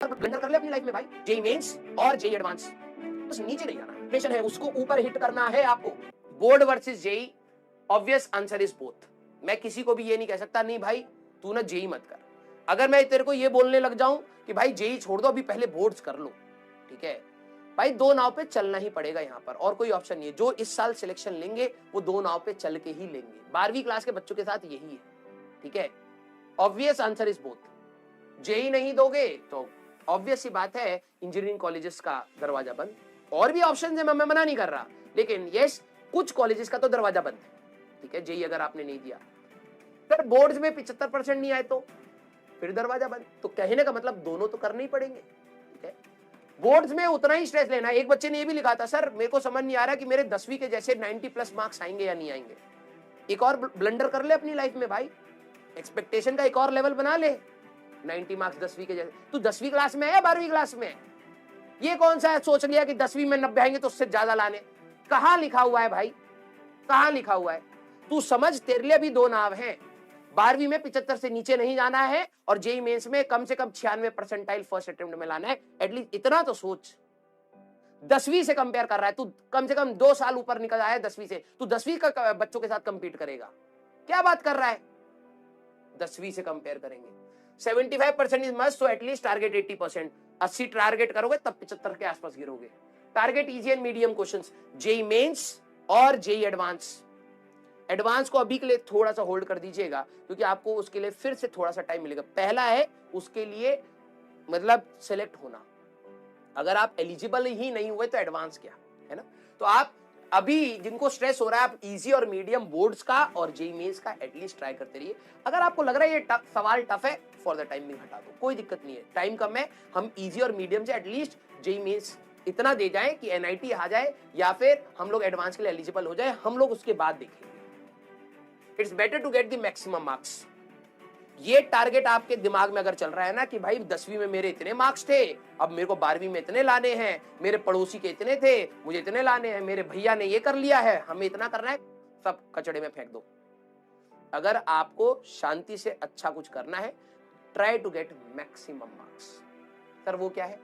Blender कर ले अपनी लाइफ में भाई, जेई मेंस और जेई एडवांस, बस नीचे नहीं जाना। प्रेशर है उसको ऊपर हिट करना है आपको। Board versus JEE, obvious answer is both. मैं किसी को भी ये नहीं कह सकता नहीं भाई तू ना जेई मत कर। अगर मैं तेरे को ये बोलने लग जाऊं कि भाई जेई छोड़ दो, अभी पहले बोर्ड्स कर लो, ठीक है भाई, दो नाव पे चलना ही पड़ेगा यहाँ पर, और कोई ऑप्शन नहीं है। जो इस साल सिलेक्शन लेंगे वो दो नाव पे चल के ही लेंगे। 12वीं क्लास के बच्चों के साथ यही है, ठीक है। Obvious answer is both. JEE नहीं दोगे तो ऑब्वियस सी बात है इंजीनियरिंग कॉलेजेस का दरवाजा बंद। और भी ऑप्शन है, मैं मना नहीं कर रहा, लेकिन यस कुछ कॉलेजेस का तो दरवाजा बंद है, ठीक है। जेई अगर आपने नहीं दिया, फिर बोर्ड्स में 75% नहीं आए तो फिर दरवाजा बंद। तो कहने का मतलब दोनों तो करने ही पड़ेंगे, ठीक है। बोर्ड्स में उतना ही स्ट्रेस लेना। एक बच्चे ने ये भी लिखा था, सर मेरे को समझ नहीं आ रहा कि मेरे 10वीं के जैसे 90+ मार्क्स आएंगे या नहीं आएंगे। एक और ब्लंडर कर ले अपनी लाइफ में भाई, एक्सपेक्टेशन का एक और लेवल बना ले। 90 मार्क्स 10वीं के जैसे, तू 10वीं क्लास में है या 12वीं क्लास में है? ये कौन सा सोच लिया कि 10वीं में 90 आएंगे तो उससे ज्यादा लाने? कहां लिखा हुआ है भाई, कहां लिखा हुआ है? तू समझ, तेरे लिए भी दो नाव हैं। 12वीं में 75 से नीचे नहीं जाना है, और जेई मेंस में कम से कम 96% फर्स्ट अटेम्प्ट में लाना है। एटलीस्ट इतना तो सोच। 10वीं से कंपेयर कर रहा है तू, कम से कम 2 साल ऊपर निकल आया है 10वीं से, तू 10वीं का बच्चों के साथ कंपीट करेगा? क्या बात कर रहा है? 10वीं से कंपेयर करेंगे। 75% is must, so at least target 80%। 80 target करोगे तब 75 के आसपास गिरोगे। Target easy and medium questions, JEE Mains और जेई एडवांस। एडवांस को अभी के लिए थोड़ा सा होल्ड कर दीजिएगा, क्योंकि आपको उसके लिए फिर से थोड़ा सा टाइम मिलेगा। पहला है उसके लिए मतलब सिलेक्ट होना। अगर आप एलिजिबल ही नहीं हुए तो एडवांस क्या है ना। तो आप अभी जिनको स्ट्रेस हो रहा है, आप इजी और मीडियम बोर्ड्स का और जेई मेंस का एटलीस्ट ट्राई करते रहिए। अगर आपको लग रहा है ये सवाल टफ है, फॉर द टाइम हटा दो, कोई दिक्कत नहीं है, टाइम कम है। हम इजी और मीडियम से एटलीस्ट जेई मेंस इतना दे जाए कि एनआईटी आ जाए, या फिर हम लोग एडवांस के लिए एलिजिबल हो जाए, हम लोग उसके बाद देखेंगे। It's better to get the maximum marks. ये टारगेट आपके दिमाग में अगर चल रहा है ना कि भाई 10वीं में मेरे इतने मार्क्स थे, अब मेरे को 12वीं में इतने लाने हैं, मेरे पड़ोसी के इतने थे, मुझे इतने लाने हैं, मेरे भैया ने ये कर लिया है, हमें इतना करना है, सब कचड़े में फेंक दो। अगर आपको शांति से अच्छा कुछ करना है, try to get maximum marks. Sir वो क्या है?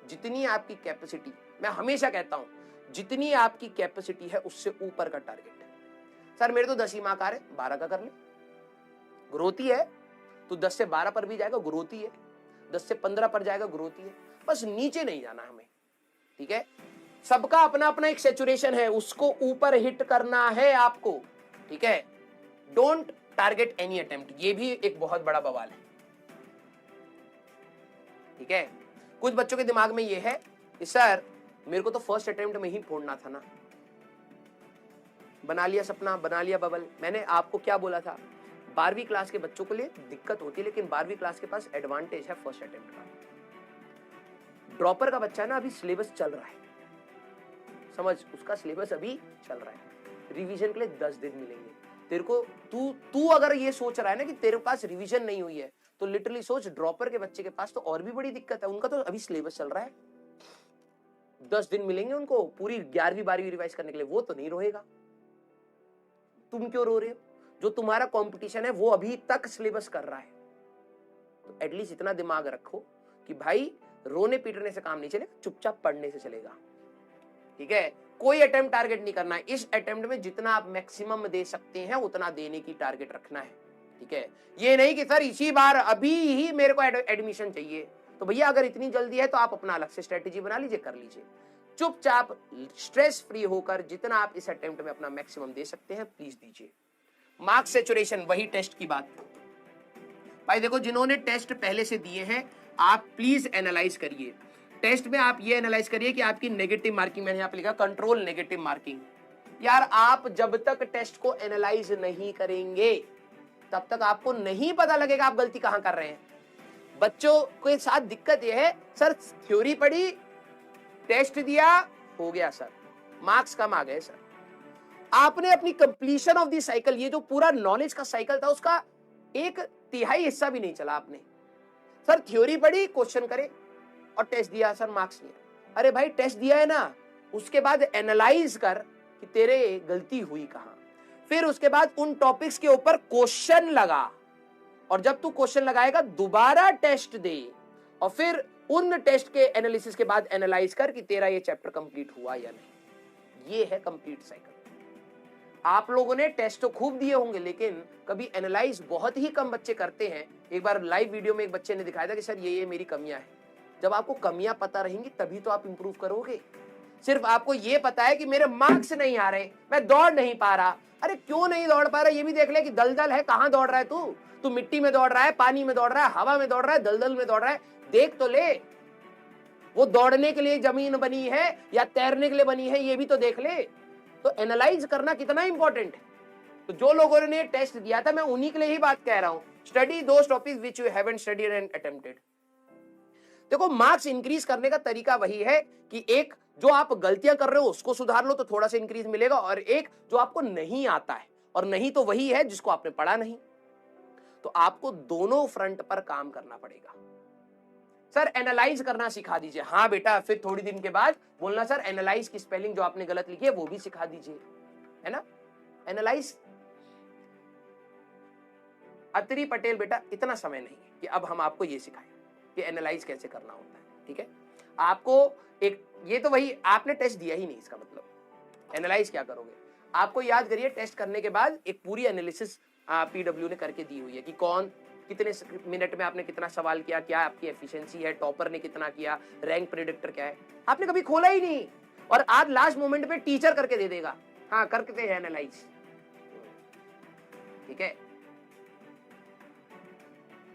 जितनी आपकी कैपेसिटी, मैं हमेशा कहता हूं जितनी आपकी कैपेसिटी है उससे ऊपर का टारगेट है। सर मेरे तो 10 ही मार्क आ रहे, 12 का कर ले, ग्रोथ ही है। तो 10 से 12 पर भी जाएगा, ग्रोथ ही है। 10 से 15 पर जाएगा, ग्रोथ ही है। बस नीचे नहीं जाना हमें, ठीक है। सबका अपना अपना एक सैचुरेशन है, उसको ऊपर हिट करना है आपको, ठीक है। डोंट टारगेट एनी अटेम्प्ट, ये भी एक बहुत बड़ा बवाल है, ठीक है। कुछ बच्चों के दिमाग में ये है कि सर मेरे को तो फर्स्ट अटेम्प्ट में ही फोड़ना था ना, बना लिया सपना, बना लिया बबल। मैंने आपको क्या बोला था? 12वीं क्लास के बच्चों के लिए दिक्कत होती है, लेकिन 12वीं क्लास के पास एडवांटेज है फर्स्ट अटेम्प्ट का। ड्रॉपर का बच्चा ना अभी सिलेबस चल रहा है, समझ, उसका सिलेबस अभी चल रहा है। रिवीजन के लिए 10 दिन मिलेंगे तेरे को। तू अगर ये सोच रहा है ना कि तेरे पास रिवीजन नहीं हुई है, तो लिटरली सोच, ड्रॉपर के बच्चे के पास तो और भी बड़ी दिक्कत है, उनका तो अभी सिलेबस चल रहा है। 10 दिन मिलेंगे उनको पूरी 11वीं 12वीं रिवाइज करने के लिए, वो तो नहीं रोएगा। तुम क्यों रो रहे हो? जो तुम्हारा कंपटीशन है वो अभी तक सिलेबस कर रहा है। तो एटलीस्ट इतना दिमाग रखो कि भाई रोने पीटने से काम नहीं चलेगा, चुपचाप पढ़ने से चलेगा, ठीक है। कोई अटेम्प्ट टारगेट नहीं करना है। इस अटेम्प्ट में जितना आप मैक्सिमम दे सकते हैं उतना देने की टारगेट रखना है, ठीक है। ये नहीं कि सर इसी बार अभी ही मेरे को एडमिशन चाहिए, तो भैया अगर इतनी जल्दी है तो आप अपना अलग से स्ट्रेटेजी बना लीजिए, कर लीजिए। चुपचाप स्ट्रेस फ्री होकर जितना आप इस अटेम्प्ट में अपना मैक्सिमम दे सकते हैं प्लीज दीजिए। मार्क्स सैचुरेशन, वही टेस्ट की बात भाई। देखो जिन्होंने टेस्ट पहले से दिए हैं, आप प्लीज एनालाइज करिए। टेस्ट में आप ये एनालाइज करिए कि आपकी नेगेटिव मार्किंग, मैंने यहां पे लिखा कंट्रोल नेगेटिव मार्किंग। यार आप जब तक टेस्ट को एनालाइज नहीं करेंगे तब तक आपको नहीं पता लगेगा आप गलती कहां कर रहे हैं। बच्चों के साथ दिक्कत यह है, सर थ्योरी पढ़ी, टेस्ट दिया, हो गया सर, मार्क्स कम आ गए सर। आपने अपनी कंप्लीशन ऑफ द साइकिल, ये जो पूरा नॉलेज का साइकिल था, उसका 1/3 हिस्सा भी नहीं चला आपने। सर थ्योरी पढ़ी, क्वेश्चन करे और टेस्ट दिया, सर मार्क्स नहीं। अरे भाई टेस्ट दिया है ना, उसके बाद एनालाइज कर कि तेरे गलती हुई कहां, फिर उसके बाद उन टॉपिक्स के ऊपर क्वेश्चन लगा, और जब तू क्वेश्चन लगाएगा दोबारा टेस्ट दे, और फिर उन टेस्ट के एनालिसिस के बाद एनालाइज कर कि तेरा ये चैप्टर कंप्लीट हुआ या नहीं। ये है कंप्लीट साइकिल। आप लोगों ने टेस्ट तो खूब दिए होंगे, लेकिन कभी एनालाइज बहुत ही कम बच्चे करते हैं। एक बार लाइव वीडियो में एक बच्चे ने दिखाया था कि सर ये मेरी कमियां हैं। जब आपको कमियां पता रहेंगी तभी तो आप इंप्रूव करोगे। सिर्फ आपको ये पता है कि मेरे मार्क्स नहीं आ रहे, मैं दौड़ नहीं पा रहा। अरे क्यों नहीं दौड़ पा रहा, ये भी देख ले कि दलदल है, कहां दौड़ रहा है तू मिट्टी में दौड़ रहा है, पानी में दौड़ रहा है, हवा में दौड़ रहा है, दलदल में दौड़ रहा है। देख तो ले, वो दौड़ने के लिए जमीन बनी है या तैरने के लिए बनी है, ये भी तो देख ले। तो एनालाइज करना कितना इंपॉर्टेंट है। तो जो लोगों ने टेस्ट दिया था, मैं उन्हीं के लिए ही बात कह रहा हूं। Study those topics which you haven't studied and attempted. देखो, मार्क्स इंक्रीज करने का तरीका वही है कि एक जो आप गलतियां कर रहे हो उसको सुधार लो तो थोड़ा सा इंक्रीज मिलेगा, और एक जो आपको नहीं आता है, और नहीं तो वही है जिसको आपने पढ़ा नहीं। तो आपको दोनों फ्रंट पर काम करना पड़ेगा। सर एनालाइज करना सिखा दीजिए। हाँ बेटा, फिर थोड़ी दिन के बाद बोलना सर एनालाइज की स्पेलिंग जो आपने गलत लिखी है वो भी सिखा दीजिए, है ना। एनालाइज। अत्री पटेल बेटा, इतना समय नहीं है कि अब हम आपको ये सिखाएं कि एनालाइज कैसे करना होता है, ठीक है। आपको एक, ये तो वही, आपने टेस्ट दिया ही नहीं, इसका मतलब एनालाइज क्या करोगे। आपको याद करिए, टेस्ट करने के बाद एक पूरी एनालिसिस पीडब्ल्यू ने करके दी हुई है कि कौन कितने मिनट में आपने कितना सवाल किया, क्या आपकी एफिशिएंसी है, टॉपर ने कितना किया, रैंक प्रेडिक्टर क्या है। आपने कभी खोला ही नहीं, और आज लास्ट मोमेंट पे टीचर करके दे देगा, हाँ करके हैं एनालाइज, ठीक है।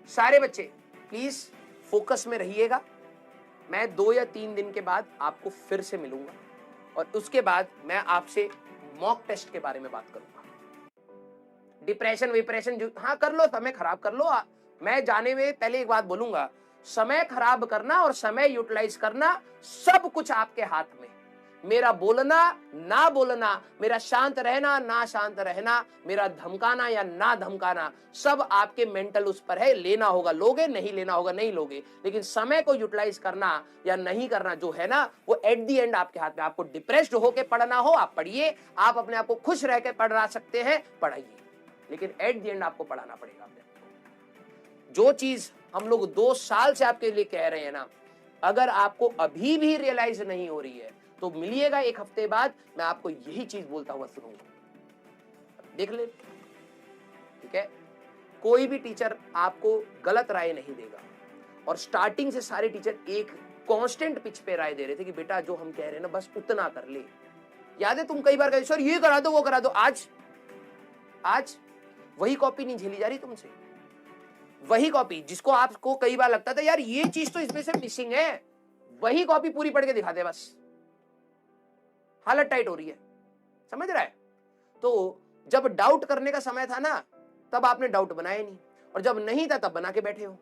सारे बच्चे प्लीज फोकस में रहिएगा। मैं 2 या 3 दिन के बाद आपको फिर से मिलूंगा, और उसके बाद मैं आपसे मॉक टेस्ट के बारे में बात करूंगा। डिप्रेशन विप्रेशन जो, हाँ कर लो, समय खराब कर लो। मैं जाने में पहले एक बात बोलूंगा, समय खराब करना और समय यूटिलाइज करना सब कुछ आपके हाथ में। मेरा बोलना ना बोलना, मेरा शांत रहना ना शांत रहना, मेरा धमकाना या ना धमकाना, सब आपके मेंटल उस पर है। लेना होगा लोगे, नहीं लेना होगा नहीं लोगे, लेकिन समय को यूटिलाइज करना या नहीं करना जो है ना, वो एट दी एंड आपके हाथ में। आपको डिप्रेस्ड होकर पढ़ना हो आप पढ़िए, आप अपने आप को खुश रह के पढ़ा सकते हैं पढ़ाइए, लेकिन एट दी एंड आपको पढ़ाना पड़ेगा अपने आपको। जो चीज हम लोग 2 साल से आपके लिए कह रहे हैं ना, अगर आपको अभी भी रियलाइज नहीं हो रही है तो मिलिएगा 1 हफ्ते बाद, मैं आपको यही चीज बोलता हुआ सुनूंगा, देख ले, ठीक है। कोई भी टीचर आपको गलत राय नहीं देगा, और स्टार्टिंग से सारे टीचर एक कांस्टेंट पिच पे राय दे रहे थे कि बेटा जो हम कह रहे हैं ना बस उतना कर ले। याद है तुम कई बार कहे सर ये करा दो वो करा दो, आज वही कॉपी नहीं झेली जा रही तुमसे, वही कॉपी जिसको आपको कई बार लगता था यार ये चीज तो इसमें से मिसिंग है, वही कॉपी पूरी पढ़ के दिखा दे, बस हालत टाइट हो रही है, समझ रहा है। तो जब डाउट करने का समय था ना, तब आपने डाउट बनाया नहीं, और जब नहीं था तब बना के बैठे हो।